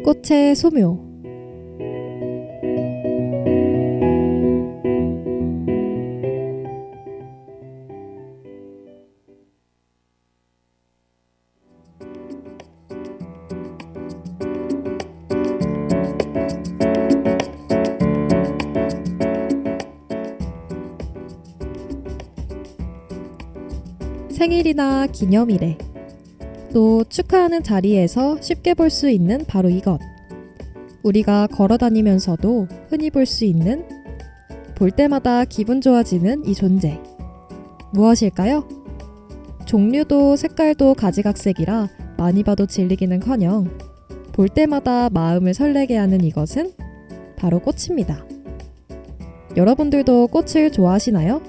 꽃의 소묘. 생일이나 기념일에 또 축하하는 자리에서 쉽게 볼 수 있는 바로 이것. 우리가 걸어 다니면서도 흔히 볼 수 있는, 볼 때마다 기분 좋아지는 이 존재. 무엇일까요? 종류도 색깔도 가지각색이라 많이 봐도 질리기는커녕 볼 때마다 마음을 설레게 하는 이것은 바로 꽃입니다. 여러분들도 꽃을 좋아하시나요?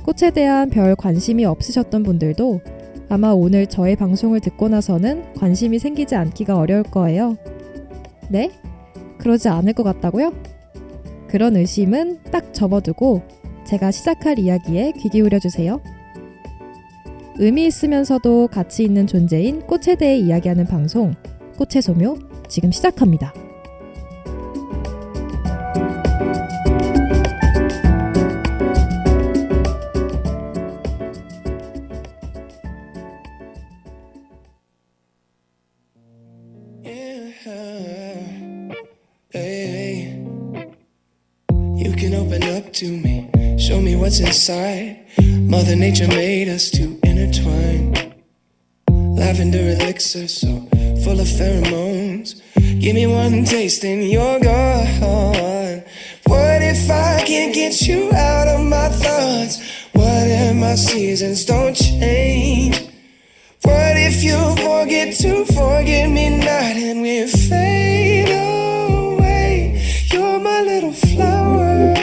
꽃에 대한 별 관심이 없으셨던 분들도 아마 오늘 저의 방송을 듣고 나서는 관심이 생기지 않기가 어려울 거예요. 네? 그러지 않을 것 같다고요? 그런 의심은 딱 접어두고 제가 시작할 이야기에 귀 기울여주세요. 의미 있으면서도 가치 있는 존재인 꽃에 대해 이야기하는 방송, 꽃의 소묘, 지금 시작합니다. You can open up to me, show me what's inside. Mother Nature made us to intertwine. Lavender elixir so full of pheromones. Give me one taste and you're gone. What if I can't get you out of my thoughts? What if my seasons don't change? What if you forget to forget me not and we fade away? You're my little flower,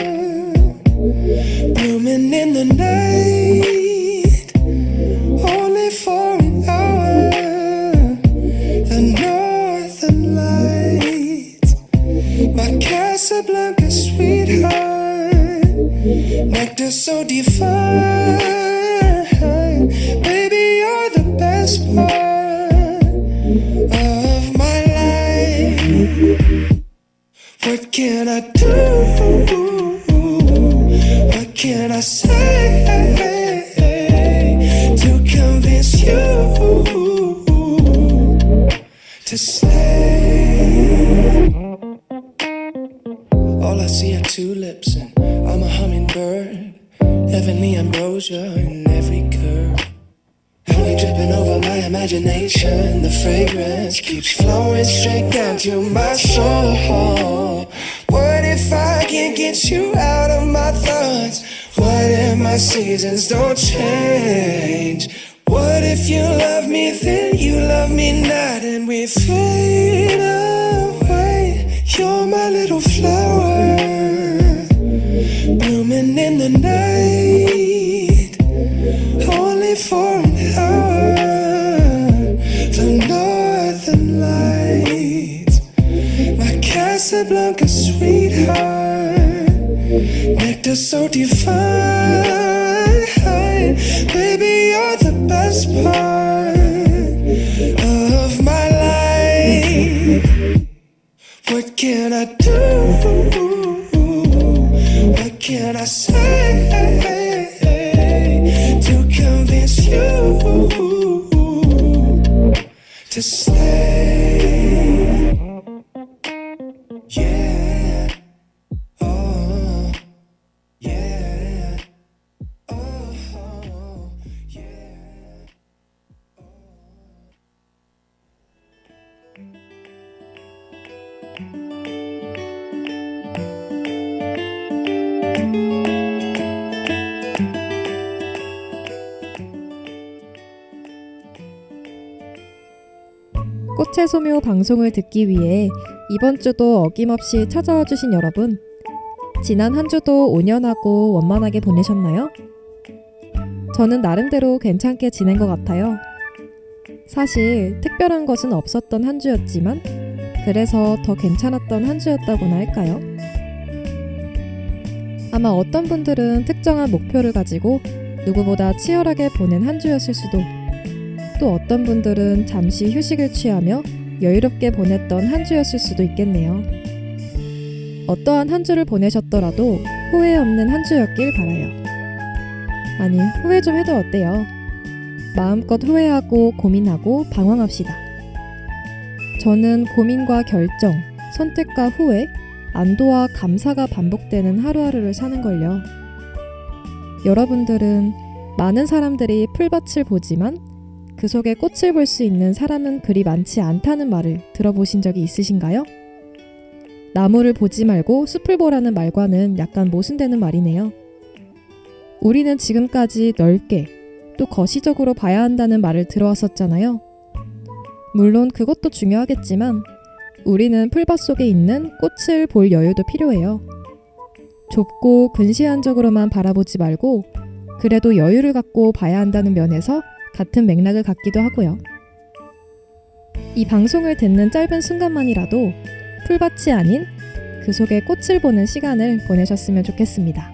blooming in the night, only for an hour. The northern lights, my Casablanca sweetheart, nectar so divine. Baby, you're the best part of my life. What can I do? What can I say to convince you to stay? All I see are tulips and I'm a hummingbird. Heavenly ambrosia in every curve. Honey dripping over my imagination. The fragrance keeps flowing straight down to my soul. What if I can't get you out of my thoughts? What if my seasons don't change? What if you love me then you love me not and we fade away? You're my little flower, blooming in the night, only for an hour. The northern lights, my Casablanca sweetheart, nectar so divine. Baby, you're the best part of my life. What can I do? What can I say to convince you to stay? Yeah. Oh, yeah. Oh, yeah. 꽃의 소묘 방송을 듣기 위해 이번 주도 어김없이 찾아와 주신 여러분, 지난 한 주도 온연하고 원만하게 보내셨나요? 저는 나름대로 괜찮게 지낸 것 같아요. 사실 특별한 것은 없었던 한 주였지만 그래서 더 괜찮았던 한 주였다고나 할까요? 아마 어떤 분들은 특정한 목표를 가지고 누구보다 치열하게 보낸 한 주였을 수도, 또 어떤 분들은 잠시 휴식을 취하며 여유롭게 보냈던 한 주였을 수도 있겠네요. 어떠한 한 주를 보내셨더라도 후회 없는 한 주였길 바라요. 아니, 후회 좀 해도 어때요? 마음껏 후회하고 고민하고 방황합시다. 저는 고민과 결정, 선택과 후회, 안도와 감사가 반복되는 하루하루를 사는걸요. 여러분들은 많은 사람들이 풀밭을 보지만 그 속에 꽃을 볼 수 있는 사람은 그리 많지 않다는 말을 들어보신 적이 있으신가요? 나무를 보지 말고 숲을 보라는 말과는 약간 모순되는 말이네요. 우리는 지금까지 넓게 또 거시적으로 봐야 한다는 말을 들어왔었잖아요. 물론 그것도 중요하겠지만 우리는 풀밭 속에 있는 꽃을 볼 여유도 필요해요. 좁고 근시안적으로만 바라보지 말고 그래도 여유를 갖고 봐야 한다는 면에서 같은 맥락을 갖기도 하고요. 이 방송을 듣는 짧은 순간만이라도 풀밭이 아닌 그 속에 꽃을 보는 시간을 보내셨으면 좋겠습니다.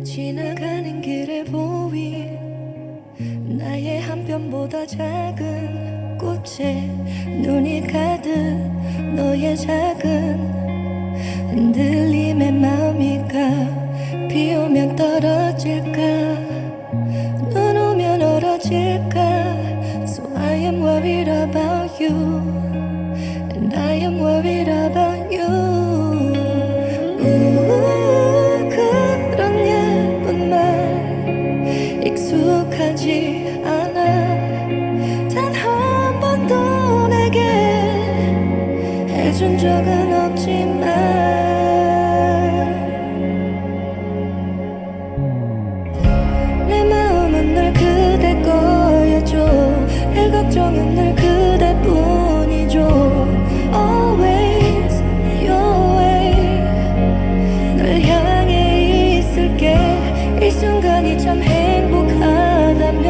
지나가는 길에 보인 나의 한 편보다 작은 꽃에 눈이 가득 너의 작은 흔들림에 마음이 가 비 오면 떨어질까 눈 오면 얼어질까 So I am worried about you And I am worried about you 그런 예쁜 말 익숙하지 않아 단 한 번도 내게 해준 적은 없지만 내 마음은 늘 그대 거여줘 내 걱정은 늘 그대뿐이죠 Always your way 널 향해 있을게 이 순간이 참 행복하다면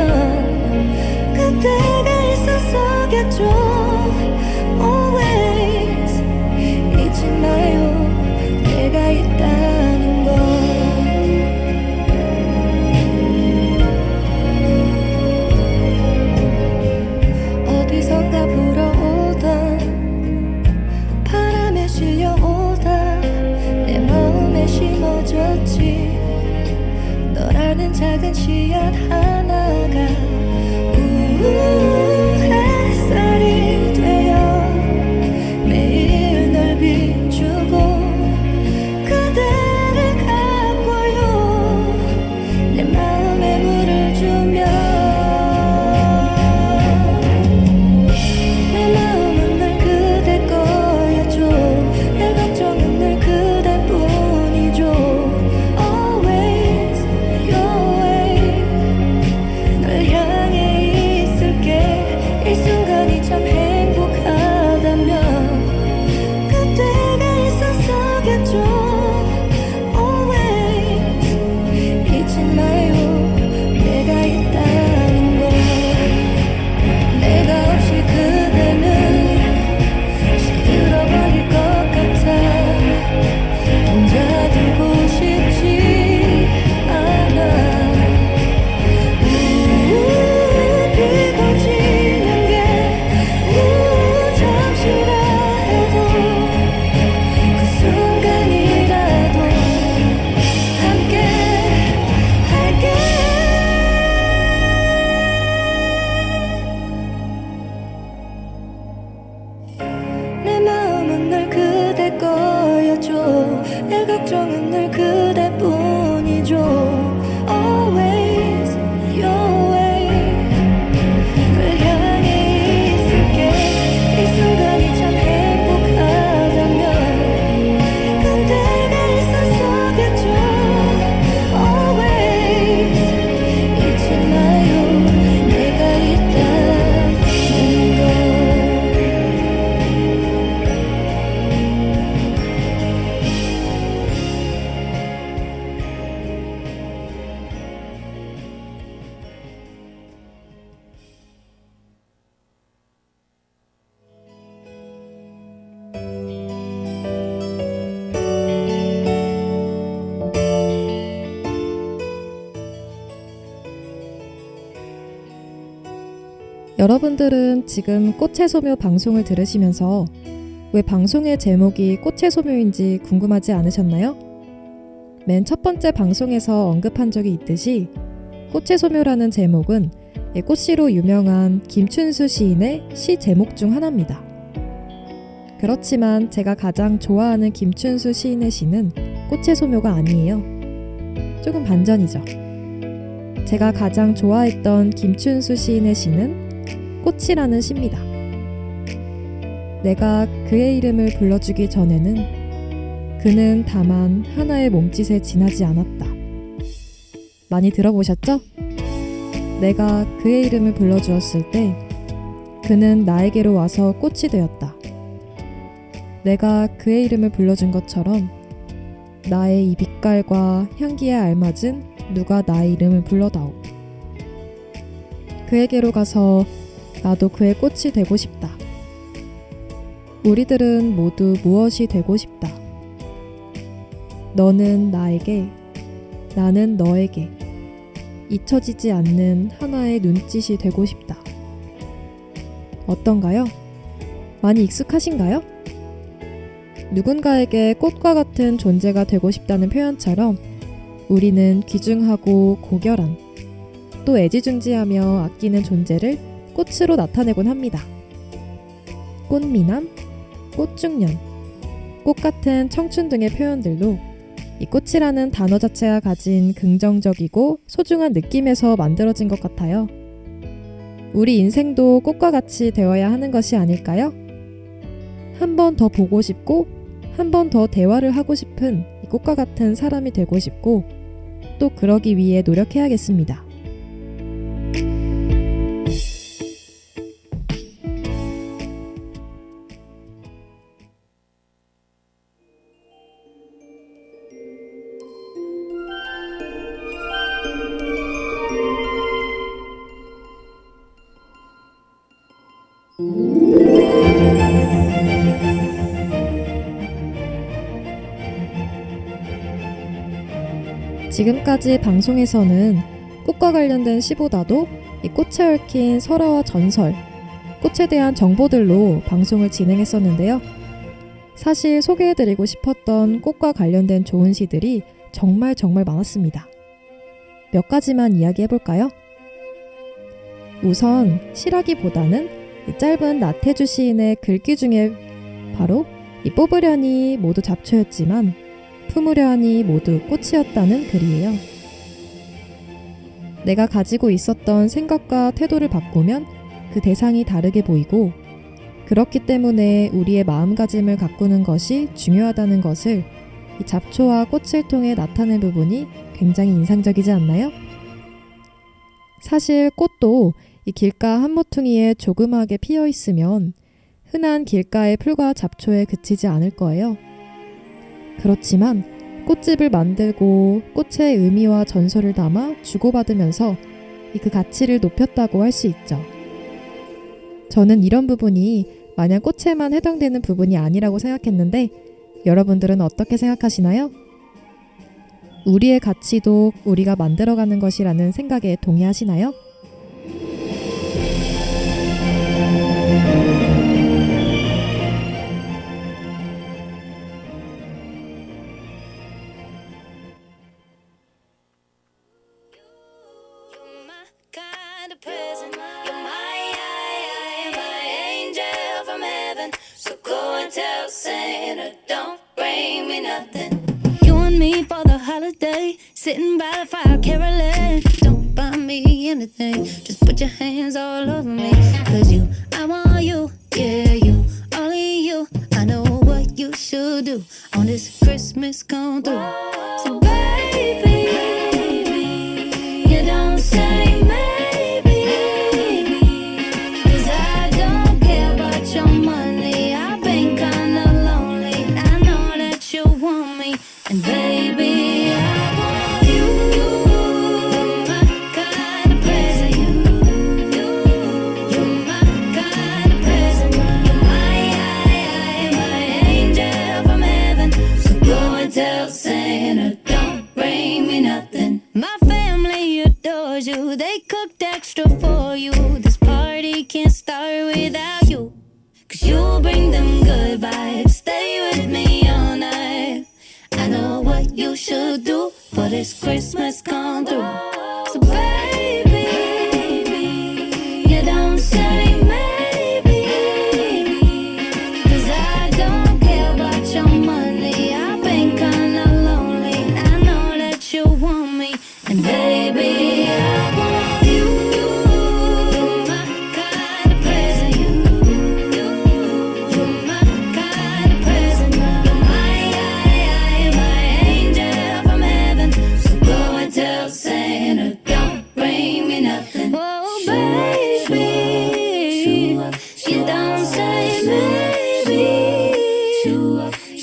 그대가 있어서겠죠 Always 여러분들은 지금 꽃의 소묘 방송을 들으시면서 왜 방송의 제목이 꽃의 소묘인지 궁금하지 않으셨나요? 맨 첫 번째 방송에서 언급한 적이 있듯이 꽃의 소묘라는 제목은 꽃시로 유명한 김춘수 시인의 시 제목 중 하나입니다. 그렇지만 제가 가장 좋아하는 김춘수 시인의 시는 꽃의 소묘가 아니에요. 조금 반전이죠. 제가 가장 좋아했던 김춘수 시인의 시는 꽃이라는 시입니다. 내가 그의 이름을 불러주기 전에는 그는 다만 하나의 몸짓에 지나지 않았다. 많이 들어보셨죠? 내가 그의 이름을 불러주었을 때 그는 나에게로 와서 꽃이 되었다. 내가 그의 이름을 불러준 것처럼 나의 이 빛깔과 향기에 알맞은 누가 나의 이름을 불러다오. 그에게로 가서 나도 그의 꽃이 되고 싶다. 우리들은 모두 무엇이 되고 싶다. 너는 나에게, 나는 너에게 잊혀지지 않는 하나의 눈짓이 되고 싶다. 어떤가요? 많이 익숙하신가요? 누군가에게 꽃과 같은 존재가 되고 싶다는 표현처럼 우리는 귀중하고 고결한, 또 애지중지하며 아끼는 존재를 꽃으로 나타내곤 합니다. 꽃미남, 꽃중년, 꽃 같은 청춘 등의 표현들로 이 꽃이라는 단어 자체가 가진 긍정적이고 소중한 느낌에서 만들어진 것 같아요. 우리 인생도 꽃과 같이 되어야 하는 것이 아닐까요? 한 번 더 보고 싶고 한 번 더 대화를 하고 싶은 이 꽃과 같은 사람이 되고 싶고 또 그러기 위해 노력해야겠습니다. 지금까지 방송에서는 꽃과 관련된 시보다도 이 꽃에 얽힌 설화와 전설, 꽃에 대한 정보들로 방송을 진행했었는데요. 사실 소개해드리고 싶었던 꽃과 관련된 좋은 시들이 정말 많았습니다. 몇 가지만 이야기해볼까요? 우선 시라기보다는 이 짧은 나태주 시인의 글귀 중에 바로 이 뽑으려니 모두 잡초였지만 품으려 하니 모두 꽃이었다는 글이에요. 내가 가지고 있었던 생각과 태도를 바꾸면 그 대상이 다르게 보이고 그렇기 때문에 우리의 마음가짐을 가꾸는 것이 중요하다는 것을 이 잡초와 꽃을 통해 나타낸 부분이 굉장히 인상적이지 않나요? 사실 꽃도 이 길가 한 모퉁이에 조그마하게 피어 있으면 흔한 길가의 풀과 잡초에 그치지 않을 거예요. 그렇지만 꽃집을 만들고 꽃의 의미와 전설을 담아 주고받으면서 그 가치를 높였다고 할 수 있죠. 저는 이런 부분이 마냥 꽃에만 해당되는 부분이 아니라고 생각했는데 여러분들은 어떻게 생각하시나요? 우리의 가치도 우리가 만들어가는 것이라는 생각에 동의하시나요? Tell Santa, don't bring me nothing. You and me for the holiday, sitting by the fire caroling. Don't buy me anything, just put your hands all over me. Cause you, I want you, yeah, you, only you. I know what you should do on this Christmas come through. So baby, you don't say maybe, cause I don't care about your money. I've been kinda lonely, I know that you want me. And baby, I want you. You're my kind of present. You're my kind of present. You're my angel from heaven. So go and tell Santa, don't bring me nothing. My family adores you, they cooked extra for you. This party can't should do for this Christmas come through. So baby, you don't say maybe, 'cause I don't care about your money. I've been kinda lonely. I know that you want me, and baby, I want you. You're my kind of present. You're my kind of present. You're my angel from heaven. So go and tell Santa, don't bring me nothing. Oh, baby, you don't say maybe,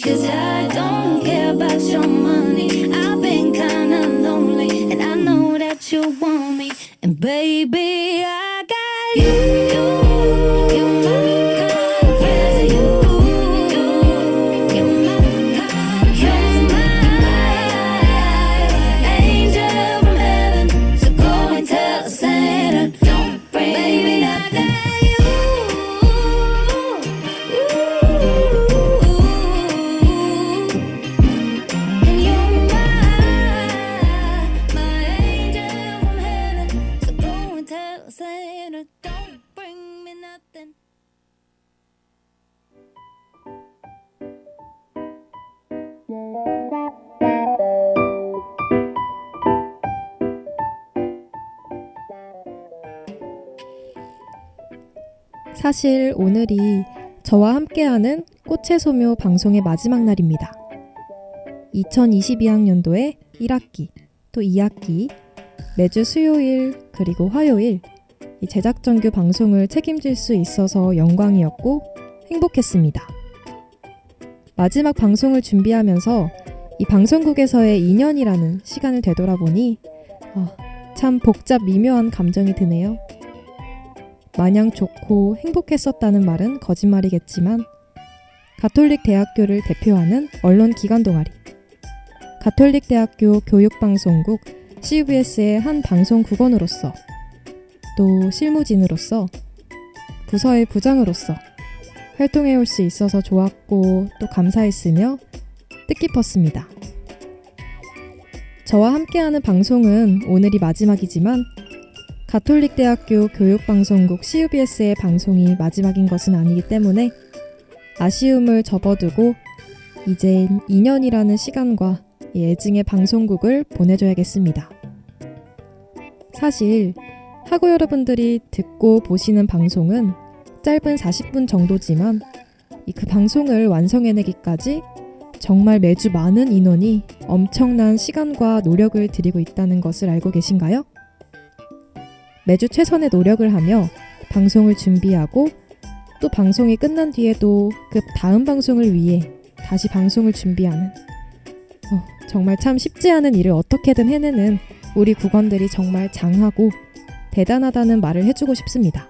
'cause I don't care about your money. I've been kinda lonely, and I know that you want me, and baby, I got you. You're my kind of present. You're my kind of present. My angel from heaven. So go and tell Santa, don't bring me nothing. And you're my angel from heaven. So go and tell Santa, don't bring me nothing. 사실 오늘이 저와 함께하는 꽃의 소묘 방송의 마지막 날입니다. 2022학년도의 1학기 또 2학기 매주 수요일 그리고 화요일 이 제작 정규 방송을 책임질 수 있어서 영광이었고 행복했습니다. 마지막 방송을 준비하면서 이 방송국에서의 2년이라는 시간을 되돌아보니 참 복잡 미묘한 감정이 드네요. 마냥 좋고 행복했었다는 말은 거짓말이겠지만 가톨릭 대학교를 대표하는 언론 기관 동아리 가톨릭 대학교 교육방송국 CUBS의 한 방송국원으로서 또 실무진으로서 부서의 부장으로서 활동해올 수 있어서 좋았고 또 감사했으며 뜻깊었습니다. 저와 함께하는 방송은 오늘이 마지막이지만 가톨릭대학교 교육방송국 CUBS의 방송이 마지막인 것은 아니기 때문에 아쉬움을 접어두고 이젠 2년이라는 시간과 이 애증의 방송국을 보내줘야겠습니다. 사실 학우 여러분들이 듣고 보시는 방송은 짧은 40분 정도지만 그 방송을 완성해내기까지 정말 매주 많은 인원이 엄청난 시간과 노력을 들이고 있다는 것을 알고 계신가요? 매주 최선의 노력을 하며 방송을 준비하고 또 방송이 끝난 뒤에도 그 다음 방송을 위해 다시 방송을 준비하는 정말 참 쉽지 않은 일을 어떻게든 해내는 우리 국원들이 정말 장하고 대단하다는 말을 해주고 싶습니다.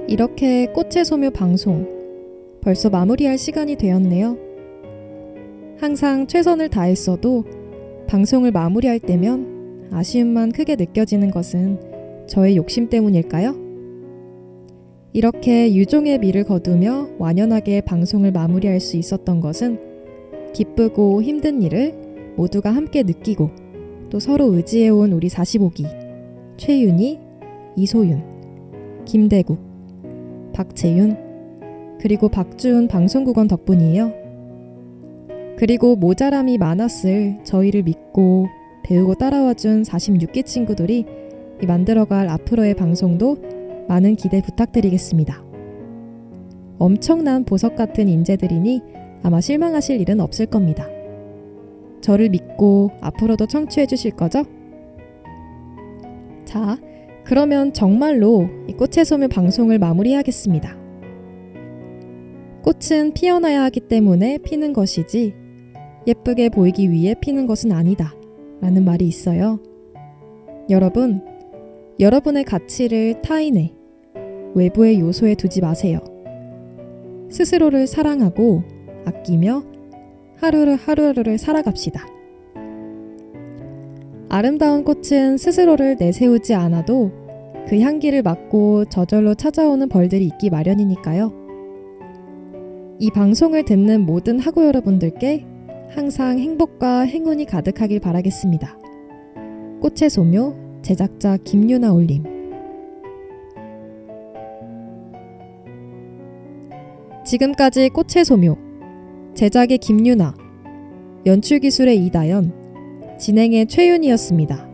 이렇게 꽃의 소묘 방송 벌써 마무리할 시간이 되었네요. 항상 최선을 다했어도 방송을 마무리할 때면 아쉬움만 크게 느껴지는 것은 저의 욕심 때문일까요? 이렇게 유종의 미를 거두며 완연하게 방송을 마무리할 수 있었던 것은 기쁘고 힘든 일을 모두가 함께 느끼고 또 서로 의지해온 우리 45기 최윤희, 이소윤, 김대국, 박재윤, 그리고 박주은 방송국원 덕분이에요. 그리고 모자람이 많았을 저희를 믿고 배우고 따라와준 46기 친구들이 만들어갈 앞으로의 방송도 많은 기대 부탁드리겠습니다. 엄청난 보석 같은 인재들이니 아마 실망하실 일은 없을 겁니다. 저를 믿고 앞으로도 청취해 주실 거죠? 자, 그러면 정말로 이 꽃의 소묘 방송을 마무리해야겠습니다. 꽃은 피어나야 하기 때문에 피는 것이지 예쁘게 보이기 위해 피는 것은 아니다 라는 말이 있어요. 여러분, 여러분의 가치를 타인에 외부의 요소에 두지 마세요. 스스로를 사랑하고 아끼며 하루를 살아갑시다. 아름다운 꽃은 스스로를 내세우지 않아도 그 향기를 맡고 저절로 찾아오는 벌들이 있기 마련이니까요. 이 방송을 듣는 모든 학우 여러분들께 항상 행복과 행운이 가득하길 바라겠습니다. 꽃의 소묘, 제작자 김유나 올림. 지금까지 꽃의 소묘, 제작의 김유나, 연출기술의 이다연, 진행의 최윤이었습니다.